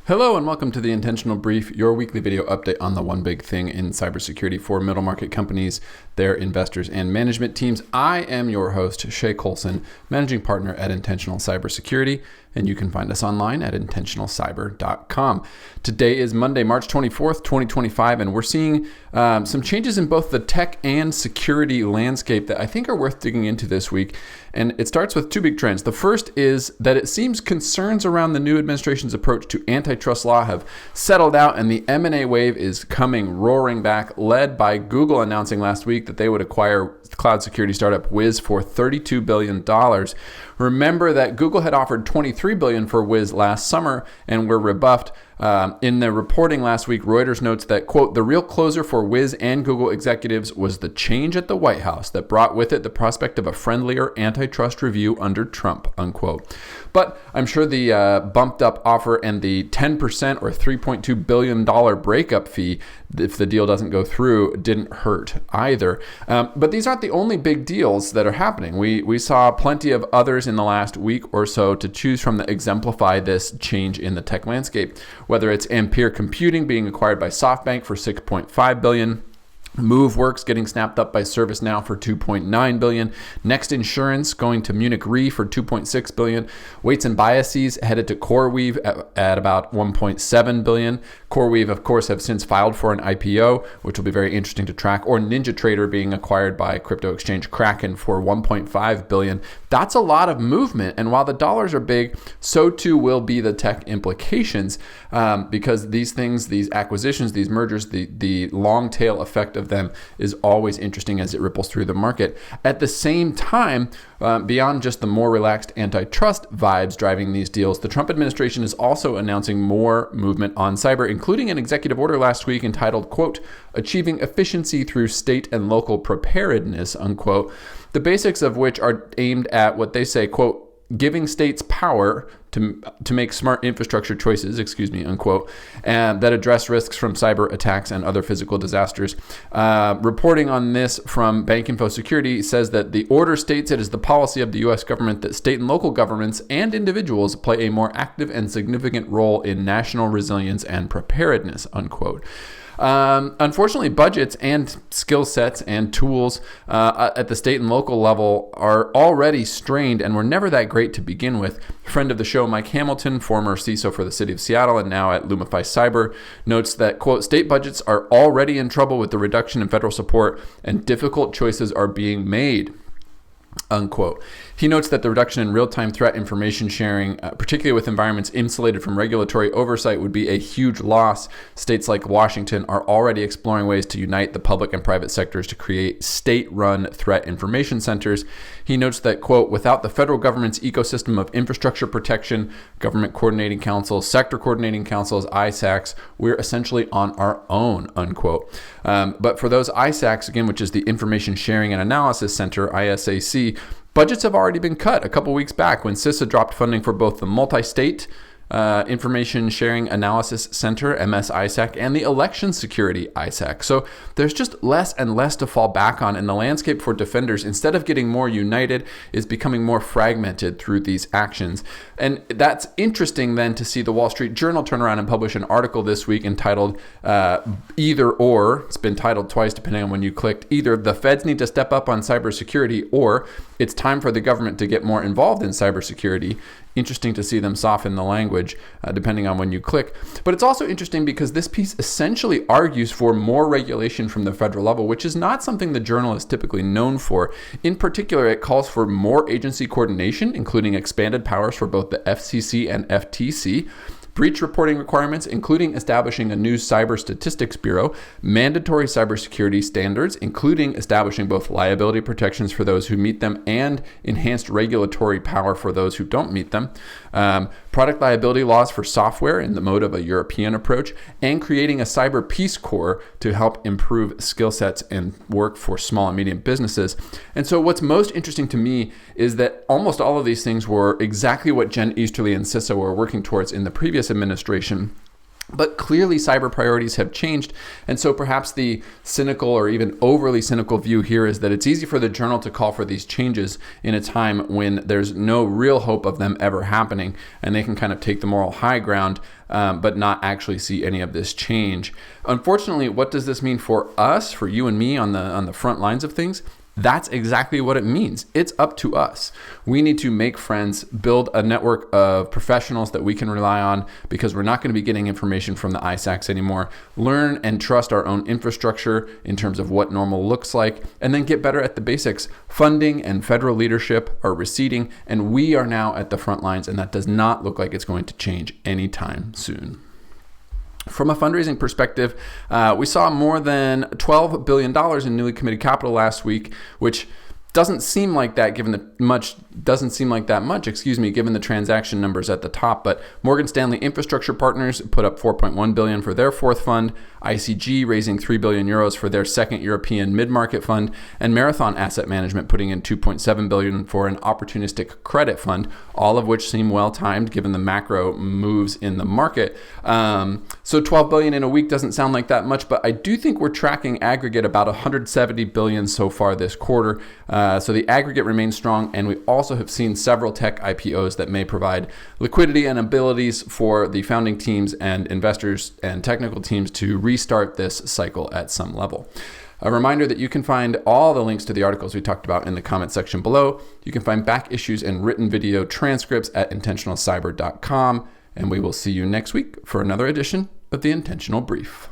Hello and welcome to the Intentional Brief, your weekly video update on the one big thing in cybersecurity for middle market companies, their investors, and management teams. I am your host, Shay Colson, managing partner at Intentional Cybersecurity, and you can find us online at intentionalcyber.com. Today is Monday, March 24th, 2025, and we're seeing some changes in both the tech and security landscape that I think are worth digging into this week. And it starts with two big trends. The first is that it seems concerns around the new administration's approach to antitrust law have settled out, and the M&A wave is coming roaring back, led by Google announcing last week that they would acquire cloud security startup Wiz for $32 billion. Remember that Google had offered $23 billion for Wiz last summer and were rebuffed. In the reporting last week, Reuters notes that, quote, the real closer for Wiz and Google executives was the change at the White House that brought with it the prospect of a friendlier antitrust review under Trump, unquote. But I'm sure the bumped up offer and the 10% or $3.2 billion breakup fee, if the deal doesn't go through, didn't hurt either. But these aren't the only big deals that are happening. We saw plenty of others in the last week or so to choose from that exemplify this change in the tech landscape. Whether it's Ampere Computing being acquired by SoftBank for $6.5 billion, MoveWorks getting snapped up by ServiceNow for $2.9 billion, Next Insurance going to Munich Re for $2.6 billion, Weights and Biases headed to CoreWeave at about $1.7 billion. CoreWeave, of course, have since filed for an IPO, which will be very interesting to track, or NinjaTrader being acquired by crypto exchange Kraken for $1.5 billion. That's a lot of movement, and while the dollars are big, so too will be the tech implications, because these things, these acquisitions, these mergers, the long tail effect of them is always interesting as it ripples through the market. At the same time, beyond just the more relaxed antitrust vibes driving these deals, the Trump administration is also announcing more movement on cyber, including an executive order last week entitled, quote, achieving efficiency through state and local preparedness, unquote, the basics of which are aimed at what they say, quote, giving states power to make smart infrastructure choices, unquote, and that address risks from cyber attacks and other physical disasters. Reporting on this from BankInfo Security says that the order states it is the policy of the U.S. government that state and local governments and individuals play a more active and significant role in national resilience and preparedness, unquote. Unfortunately, budgets and skill sets and tools at the state and local level are already strained and were never that great to begin with. Friend of the show, Mike Hamilton, former CISO for the city of Seattle and now at Lumify Cyber, notes that, quote, state budgets are already in trouble with the reduction in federal support and difficult choices are being made, unquote. He notes that the reduction in real-time threat information sharing, particularly with environments insulated from regulatory oversight, would be a huge loss. States like Washington are already exploring ways to unite the public and private sectors to create state-run threat information centers. He notes that, quote, without the federal government's ecosystem of infrastructure protection, government coordinating councils, sector coordinating councils, ISACs, we're essentially on our own, unquote. But for those ISACs, again, which is the Information Sharing and Analysis Center, ISAC, budgets have already been cut a couple weeks back when CISA dropped funding for both the multi-state Information Sharing Analysis Center, MS-ISAC, and the Election Security ISAC. So there's just less and less to fall back on, and the landscape for defenders, instead of getting more united, is becoming more fragmented through these actions. And that's interesting then to see the Wall Street Journal turn around and publish an article this week entitled either or, it's been titled twice depending on when you clicked, either the feds need to step up on cybersecurity or it's time for the government to get more involved in cybersecurity. Interesting to see them soften the language depending on when you click. But it's also interesting because this piece essentially argues for more regulation from the federal level, which is not something the Journal is typically known for. In particular, it calls for more agency coordination, including expanded powers for both the FCC and FTC, breach reporting requirements, including establishing a new cyber statistics bureau, mandatory cybersecurity standards, including establishing both liability protections for those who meet them and enhanced regulatory power for those who don't meet them, product liability laws for software in the mode of a European approach, and creating a cyber peace corps to help improve skill sets and work for small and medium businesses. And so what's most interesting to me is that almost all of these things were exactly what Jen Easterly and CISA were working towards in the previous administration. But clearly cyber priorities have changed. And so perhaps the cynical or even overly cynical view here is that it's easy for the journal to call for these changes in a time when there's no real hope of them ever happening. And they can kind of take the moral high ground, but not actually see any of this change. Unfortunately, what does this mean for us, for you and me on the front lines of things? That's exactly what it means. It's up to us. We need to make friends, build a network of professionals that we can rely on, because we're not going to be getting information from the ISACs anymore. Learn and trust our own infrastructure in terms of what normal looks like, and then get better at the basics. Funding and federal leadership are receding, and we are now at the front lines, and that does not look like it's going to change anytime soon. From a fundraising perspective, we saw more than $12 billion in newly committed capital last week, which doesn't seem like that given the transaction numbers at the top. But Morgan Stanley Infrastructure Partners put up $4.1 billion for their fourth fund, ICG raising €3 billion for their second European mid-market fund, and Marathon Asset Management putting in $2.7 billion for an opportunistic credit fund, all of which seem well-timed given the macro moves in the market. So $12 billion in a week doesn't sound like that much, but I do think we're tracking aggregate about $170 billion so far this quarter. So the aggregate remains strong, and we also have seen several tech IPOs that may provide liquidity and abilities for the founding teams and investors and technical teams to restart this cycle at some level. A reminder that you can find all the links to the articles we talked about in the comment section below. You can find back issues and written video transcripts at intentionalcyber.com, and we will see you next week for another edition of the Intentional Brief.